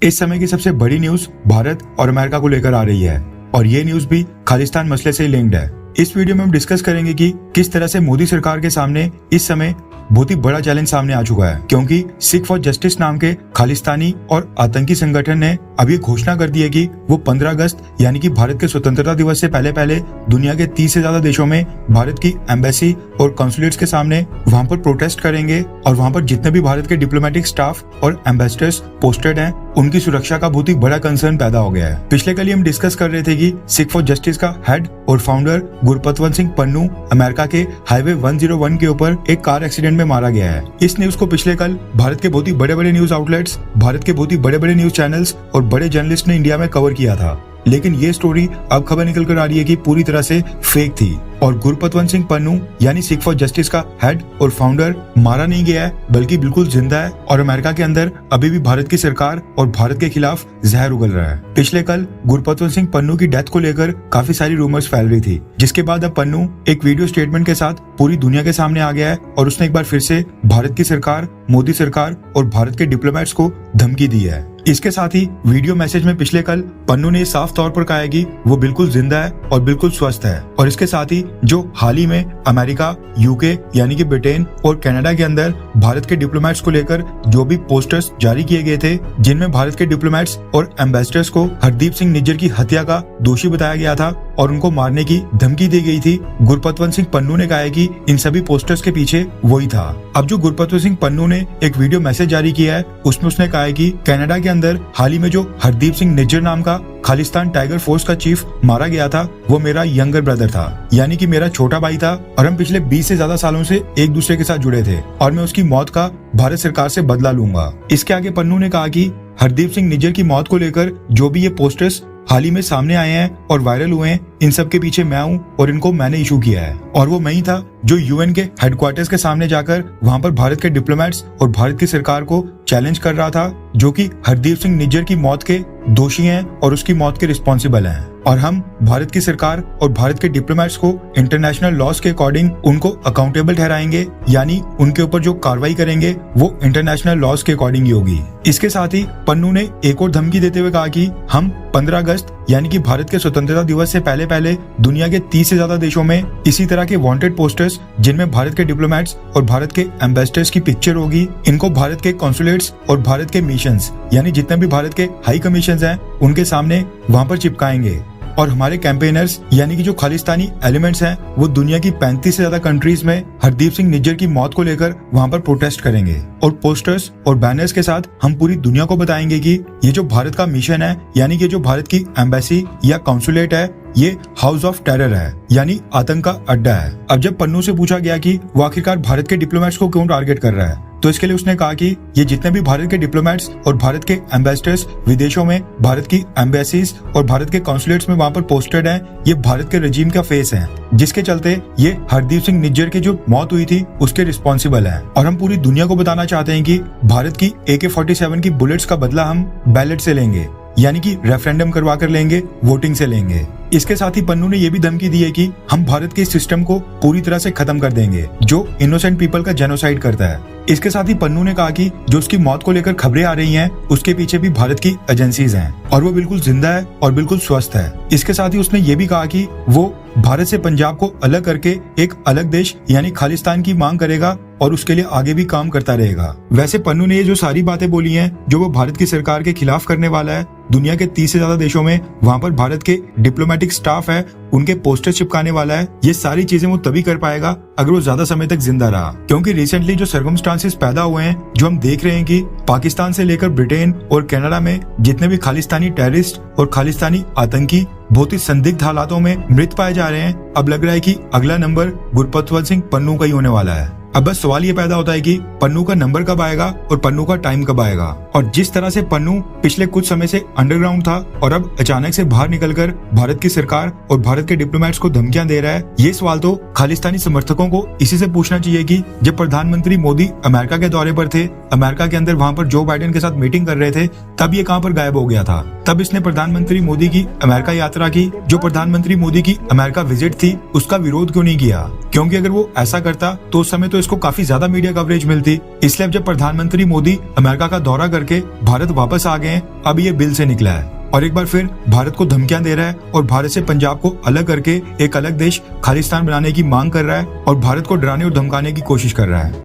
इस समय की सबसे बड़ी न्यूज भारत और अमेरिका को लेकर आ रही है और ये न्यूज भी खालिस्तान मसले से लिंक्ड है। इस वीडियो में हम डिस्कस करेंगे कि किस तरह से मोदी सरकार के सामने इस समय बहुत ही बड़ा चैलेंज सामने आ चुका है, क्योंकि सिख फॉर जस्टिस नाम के खालिस्तानी और आतंकी संगठन ने अभी घोषणा कर दी है कि वो 15 अगस्त यानी कि भारत के स्वतंत्रता दिवस से पहले दुनिया के 30 से ज्यादा देशों में भारत की एम्बेसी और कॉन्सुलेट्स के सामने वहां पर प्रोटेस्ट करेंगे और वहां पर जितने भी भारत के डिप्लोमेटिक स्टाफ और एम्बेसडर्स पोस्टेड हैं उनकी सुरक्षा का बहुत ही बड़ा कंसर्न पैदा हो गया है। पिछले कल ही हम डिस्कस कर रहे थे कि सिख फॉर जस्टिस का हेड और फाउंडर गुरपतवंत सिंह पन्नू अमेरिका के हाईवे 101 के ऊपर एक कार एक्सीडेंट में मारा गया है। इस न्यूज को पिछले कल भारत के बहुत ही बड़े न्यूज आउटलेट्स, भारत के बहुत ही बड़े न्यूज चैनल्स और बड़े जर्नलिस्ट ने इंडिया में कवर किया था, लेकिन ये स्टोरी अब खबर निकल कर आ रही है कि पूरी तरह से फेक थी और गुरपतवंत सिंह पन्नू यानी सिख फॉर जस्टिस का हेड और फाउंडर मारा नहीं गया है बल्कि बिल्कुल जिंदा है और अमेरिका के अंदर अभी भी भारत की सरकार और भारत के खिलाफ जहर उगल रहा है। पिछले कल गुरपतवंत सिंह पन्नू की डेथ को लेकर काफी सारी रूमर्स फैल रही थी, जिसके बाद अब पन्नू एक वीडियो स्टेटमेंट के साथ पूरी दुनिया के सामने आ गया है और उसने एक बार फिर से भारत की सरकार, मोदी सरकार और भारत के डिप्लोमेट्स को धमकी दी है। इसके साथ ही वीडियो मैसेज में पिछले कल पन्नू ने साफ तौर पर कहा है कि वो बिल्कुल जिंदा है और बिल्कुल स्वस्थ है और इसके साथ ही जो हाल ही में अमेरिका, यूके यानी कि ब्रिटेन और कनाडा के अंदर भारत के डिप्लोमेट्स को लेकर जो भी पोस्टर्स जारी किए गए थे जिनमें भारत के डिप्लोमेट्स और एम्बेसडर्स को हरदीप सिंह निज्जर की हत्या का दोषी बताया गया था और उनको मारने की धमकी दी गई थी, गुरपतवंत सिंह पन्नू ने कहा है कि इन सभी पोस्टर्स के पीछे वही था। अब जो गुरपतवंत सिंह पन्नू ने एक वीडियो मैसेज जारी किया है उसमें उसने कहा है कि कनाडा के अंदर हाल ही में जो हरदीप सिंह निज्जर नाम का खालिस्तान टाइगर फोर्स का चीफ मारा गया था वो मेरा यंगर ब्रदर था, यानी कि मेरा छोटा भाई था और हम पिछले 20 से ज्यादा सालों से एक दूसरे के साथ जुड़े थे और मैं उसकी मौत का भारत सरकार से बदला लूंगा। इसके आगे पन्नू ने कहा कि हरदीप सिंह निज्जर की मौत को लेकर जो भी ये पोस्टर्स हाल ही में सामने आए हैं और वायरल हुए हैं, इन सब के पीछे मैं हूँ और इनको मैंने इशू किया है और वो मैं ही था जो यूएन के हेडक्वार्टर्स के सामने जाकर वहां पर भारत के डिप्लोमेट्स और भारत की सरकार को चैलेंज कर रहा था जो कि हरदीप सिंह निज्जर की मौत के दोषी हैं और उसकी मौत के रिस्पॉन्सिबल हैं और हम भारत की सरकार और भारत के डिप्लोमेट्स को इंटरनेशनल लॉज के अकॉर्डिंग उनको अकाउंटेबल ठहराएंगे, यानी उनके ऊपर जो कार्रवाई करेंगे वो इंटरनेशनल लॉज के अकॉर्डिंग ही होगी। इसके साथ ही पन्नू ने एक और धमकी देते हुए कहा कि हम 15 अगस्त यानी कि भारत के स्वतंत्रता दिवस से पहले दुनिया के 30 से ज्यादा देशों में इसी तरह के वांटेड पोस्टर्स जिनमें भारत के डिप्लोमेट्स और भारत के एम्बेसडर्स की पिक्चर होगी, इनको भारत के कॉन्सुलेट्स और भारत के मिशंस यानी जितने भी भारत के हाई कमीशंस हैं उनके सामने वहां पर चिपकाएंगे और हमारे कैंपेनर्स यानी कि जो खालिस्तानी एलिमेंट्स हैं वो दुनिया की 35 से ज्यादा कंट्रीज में हरदीप सिंह निज्जर की मौत को लेकर वहां पर प्रोटेस्ट करेंगे और पोस्टर्स और बैनर्स के साथ हम पूरी दुनिया को बताएंगे कि ये जो भारत का मिशन है यानी कि जो भारत की एम्बेसी या कॉन्सुलेट है ये हाउस ऑफ टेरर है, यानी आतंक का अड्डा है। अब जब पन्नू से पूछा गया कि वो आखिरकार भारत के डिप्लोमेट्स को क्यों टारगेट कर रहा है तो इसके लिए उसने कहा कि ये जितने भी भारत के डिप्लोमेट्स और भारत के एम्बेसडर्स विदेशों में भारत की एम्बेसीज और भारत के कॉन्सुलेट्स में वहां पर पोस्टेड हैं, ये भारत के रजीम का फेस है जिसके चलते ये हरदीप सिंह निज्जर की जो मौत हुई थी उसके रिस्पॉन्सिबल है और हम पूरी दुनिया को बताना चाहते हैं कि भारत की AK-47 की बुलेट्स का बदला हम बैलेट से लेंगे, यानी कि रेफरेंडम करवा कर लेंगे, वोटिंग से लेंगे। इसके साथ ही पन्नू ने यह भी धमकी दी है कि हम भारत के सिस्टम को पूरी तरह से खत्म कर देंगे जो इनोसेंट पीपल का जेनोसाइड करता है। इसके साथ ही पन्नू ने कहा कि जो उसकी मौत को लेकर खबरें आ रही हैं उसके पीछे भी भारत की एजेंसीज हैं और वो बिल्कुल जिंदा है और बिल्कुल स्वस्थ है। इसके साथ ही उसने ये भी कहा कि वो भारत से पंजाब को अलग करके एक अलग देश यानी खालिस्तान की मांग करेगा और उसके लिए आगे भी काम करता रहेगा। वैसे पन्नू ने ये जो सारी बातें बोली हैं जो वो भारत की सरकार के खिलाफ करने वाला है, दुनिया के 30 से ज्यादा देशों में वहां पर भारत के डिप्लोमेटिक स्टाफ है उनके पोस्टर चिपकाने वाला है, ये सारी चीजें वो तभी कर पाएगा अगर वो ज्यादा समय तक जिंदा रहा, क्योंकि रिसेंटली जो सर्कमस्टांसेस पैदा हुए हैं जो हम देख रहे हैं कि पाकिस्तान से लेकर ब्रिटेन और कनाडा में जितने भी खालिस्तानी टेररिस्ट और खालिस्तानी आतंकी बहुत ही संदिग्ध हालातों में मृत पाए जा रहे हैं, अब लग रहा है कि अगला नंबर गुरपतवंत सिंह पन्नू का ही होने वाला है। अब बस सवाल ये पैदा होता है कि पन्नू का नंबर कब आएगा और पन्नू का टाइम कब आएगा। और जिस तरह से पन्नू पिछले कुछ समय से अंडरग्राउंड था और अब अचानक से बाहर निकलकर भारत की सरकार और भारत के डिप्लोमेट्स को धमकियां दे रहा है, ये सवाल तो खालिस्तानी समर्थकों को इसी से पूछना चाहिए कि जब प्रधानमंत्री मोदी अमेरिका के दौरे पर थे, अमेरिका के अंदर वहां पर जो बाइडेन के साथ मीटिंग कर रहे थे, तब ये कहां पर गायब हो गया था। तब इसने प्रधानमंत्री मोदी की अमेरिका यात्रा की, जो प्रधानमंत्री मोदी की अमेरिका विजिट थी उसका विरोध क्यों नहीं किया, क्योंकि अगर वो ऐसा करता तो उस समय तो तो इसको काफी ज्यादा मीडिया कवरेज मिलती, इसलिए अब जब प्रधानमंत्री मोदी अमेरिका का दौरा करके भारत वापस आ गए हैं, अब ये बिल से निकला है और एक बार फिर भारत को धमकियां दे रहा है और भारत से पंजाब को अलग करके एक अलग देश खालिस्तान बनाने की मांग कर रहा है और भारत को डराने और धमकाने की कोशिश कर रहा है।